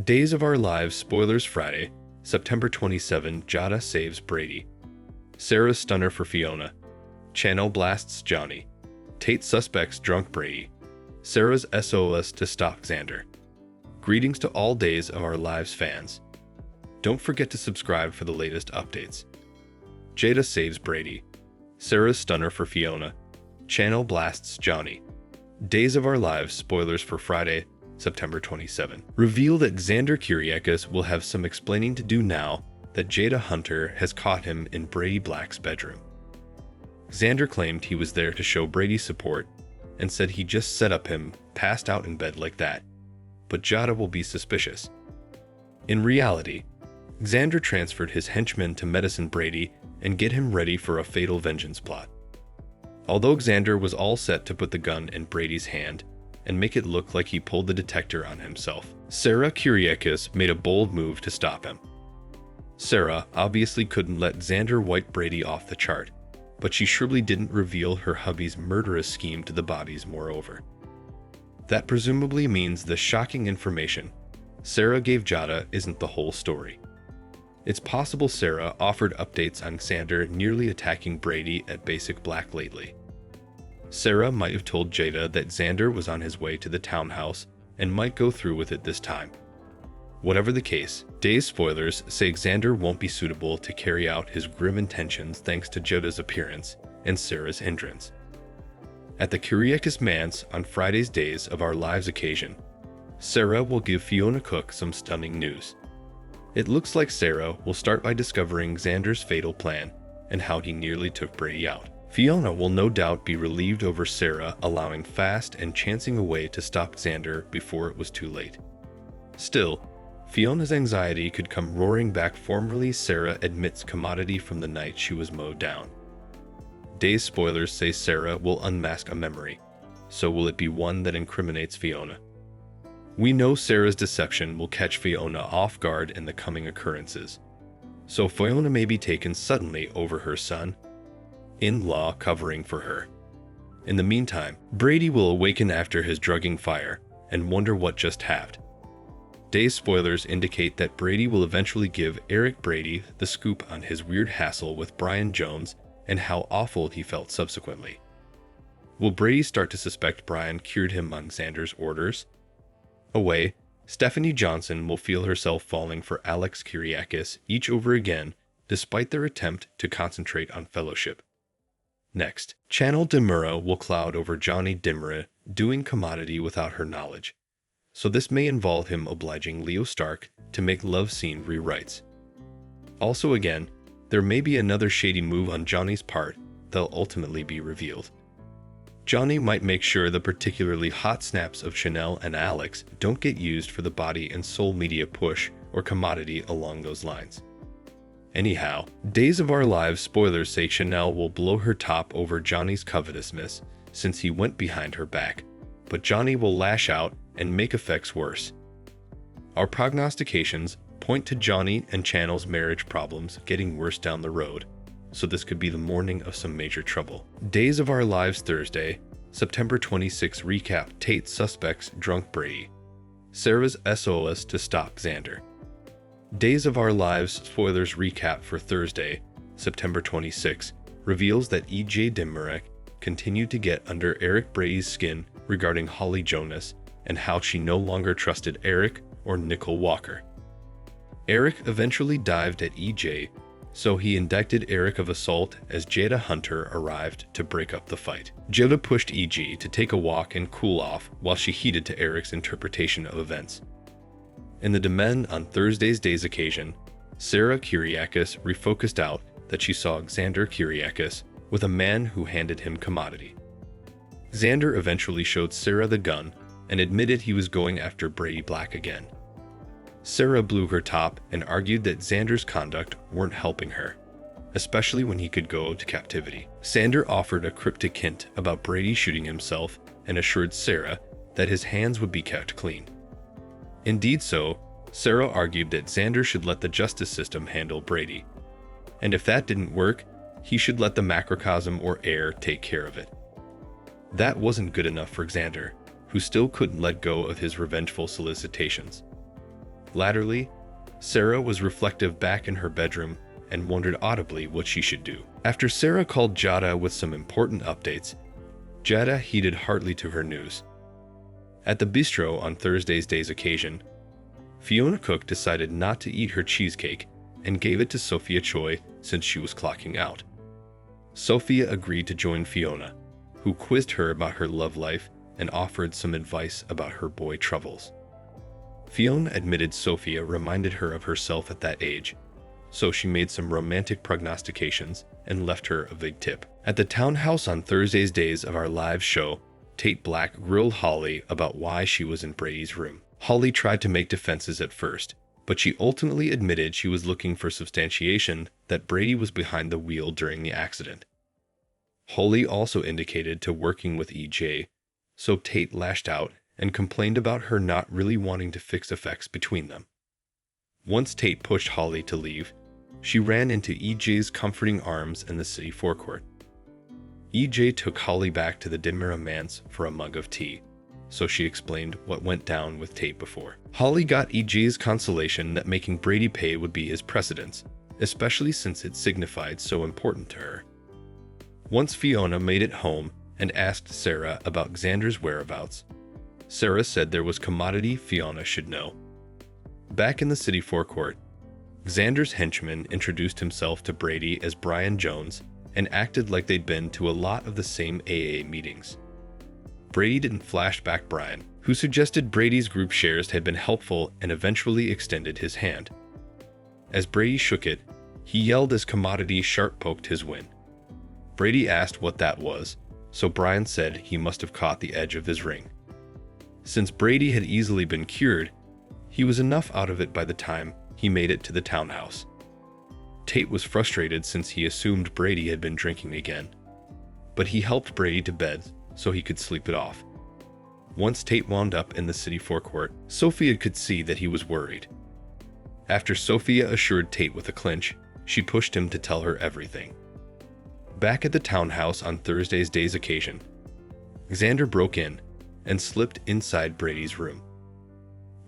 Days of Our Lives spoilers Friday, September 27. Jada saves Brady. Sarah's stunner for Fiona. Channel blasts Johnny. Tate suspects drunk Brady. Sarah's SOS to stop Xander. Greetings to all Days of Our Lives fans. Don't forget to subscribe for the latest updates. Jada saves Brady. Sarah's stunner for Fiona. Channel blasts Johnny. Days of Our Lives spoilers for Friday, September 27. Reveal that Xander Kyriakis will have some explaining to do now that Jada Hunter has caught him in Brady Black's bedroom. Xander claimed he was there to show Brady support and said he just set up him, passed out in bed like that. But Jada will be suspicious. In reality, Xander transferred his henchmen to medicine Brady and get him ready for a fatal vengeance plot. Although Xander was all set to put the gun in Brady's hand and make it look like he pulled the detector on himself, Sarah Kyriakis made a bold move to stop him. Sarah obviously couldn't let Xander wipe Brady off the chart, but she surely didn't reveal her hubby's murderous scheme to the bodies moreover. That presumably means the shocking information Sarah gave Jada isn't the whole story. It's possible Sarah offered updates on Xander nearly attacking Brady at Basic Black lately. Sarah might have told Jada that Xander was on his way to the townhouse and might go through with it this time. Whatever the case, Days spoilers say Xander won't be suitable to carry out his grim intentions thanks to Jada's appearance and Sarah's hindrance. At the Kyriakis manse on Friday's Days of Our Lives occasion, Sarah will give Fiona Cook some stunning news. It looks like Sarah will start by discovering Xander's fatal plan and how he nearly took Brady out. Fiona will no doubt be relieved over Sarah allowing fast and chancing a way to stop Xander before it was too late. Still, Fiona's anxiety could come roaring back. Formerly, Sarah admits commodity from the night she was mowed down. Days spoilers say Sarah will unmask a memory. So will it be one that incriminates Fiona? We know Sarah's deception will catch Fiona off guard in the coming occurrences. So Fiona may be taken suddenly over her son-in-law covering for her. In the meantime, Brady will awaken after his drugging fire and wonder what just happened. Days spoilers indicate that Brady will eventually give Eric Brady the scoop on his weird hassle with Brian Jones and how awful he felt subsequently. Will Brady start to suspect Brian cured him on Xander's orders? Away, Stephanie Johnson will feel herself falling for Alex Kyriakis each over again, despite their attempt to concentrate on fellowship. Next, Channel Demura will cloud over Johnny Demura doing commodity without her knowledge. So this may involve him obliging Leo Stark to make love scene rewrites. Also again, there may be another shady move on Johnny's part that'll ultimately be revealed. Johnny might make sure the particularly hot snaps of Chanel and Alex don't get used for the body and soul media push or commodity along those lines. Anyhow, Days of Our Lives spoilers say Chanel will blow her top over Johnny's covetousness since he went behind her back, but Johnny will lash out and make effects worse. Our prognostications point to Johnny and Channel's marriage problems getting worse down the road, so this could be the morning of some major trouble. Days of Our Lives Thursday, September 26 recap Tate suspects drunk Brady. Sarah's SOS to stop Xander. Days of Our Lives spoilers recap for Thursday, September 26 reveals that E.J. Dimurek continued to get under Eric Brady's skin regarding Holly Jonas and how she no longer trusted Eric or Nicole Walker. Eric eventually dived at E.J., so he indicted Eric of assault as Jada Hunter arrived to break up the fight. Jada pushed E.G. to take a walk and cool off while she heeded to Eric's interpretation of events. In the Domain on Thursday's Days occasion, Sarah Kyriakis refocused out that she saw Xander Kyriakis with a man who handed him commodity. Xander eventually showed Sarah the gun and admitted he was going after Brady Black again. Sarah blew her top and argued that Xander's conduct weren't helping her, especially when he could go to captivity. Xander offered a cryptic hint about Brady shooting himself and assured Sarah that his hands would be kept clean. Indeed so, Sarah argued that Xander should let the justice system handle Brady, and if that didn't work, he should let the macrocosm or air take care of it. That wasn't good enough for Xander, who still couldn't let go of his revengeful solicitations. Latterly, Sarah was reflective back in her bedroom and wondered audibly what she should do. After Sarah called Jada with some important updates, Jada heeded heartily to her news. At the bistro on Thursday's day's occasion, Fiona Cook decided not to eat her cheesecake and gave it to Sophia Choi since she was clocking out. Sophia agreed to join Fiona, who quizzed her about her love life and offered some advice about her boy troubles. Fiona admitted Sophia reminded her of herself at that age, so she made some romantic prognostications and left her a big tip. At the townhouse on Thursday's days of our live show, Tate Black grilled Holly about why she was in Brady's room. Holly tried to make defenses at first, but she ultimately admitted she was looking for substantiation that Brady was behind the wheel during the accident. Holly also indicated to working with EJ, so Tate lashed out and complained about her not really wanting to fix effects between them. Once Tate pushed Holly to leave, she ran into EJ's comforting arms in the city forecourt. EJ took Holly back to the Dimera Manse for a mug of tea, so she explained what went down with Tate before. Holly got EJ's consolation that making Brady pay would be his precedence, especially since it signified so important to her. Once Fiona made it home and asked Sarah about Xander's whereabouts, Sarah said there was commodity Fiona should know. Back in the city forecourt, Xander's henchman introduced himself to Brady as Brian Jones and acted like they'd been to a lot of the same AA meetings. Brady didn't flash back Brian, who suggested Brady's group shares had been helpful and eventually extended his hand. As Brady shook it, he yelled as commodity sharp-poked his win. Brady asked what that was, so Brian said he must have caught the edge of his ring. Since Brady had easily been cured, he was enough out of it by the time he made it to the townhouse. Tate was frustrated since he assumed Brady had been drinking again, but he helped Brady to bed so he could sleep it off. Once Tate wound up in the city forecourt, Sophia could see that he was worried. After Sophia assured Tate with a clinch, she pushed him to tell her everything. Back at the townhouse on Thursday's day's occasion, Xander broke in and slipped inside Brady's room.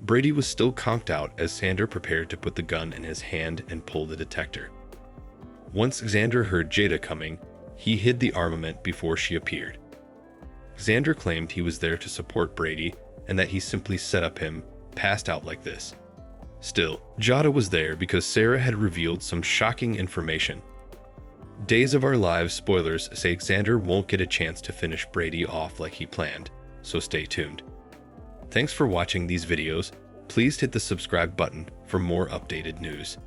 Brady was still conked out as Xander prepared to put the gun in his hand and pull the detector. Once Xander heard Jada coming, he hid the armament before she appeared. Xander claimed he was there to support Brady and that he simply set up him, passed out like this. Still, Jada was there because Sarah had revealed some shocking information. Days of Our Lives spoilers say Xander won't get a chance to finish Brady off like he planned, so stay tuned. Thanks for watching these videos. Please hit the subscribe button for more updated news.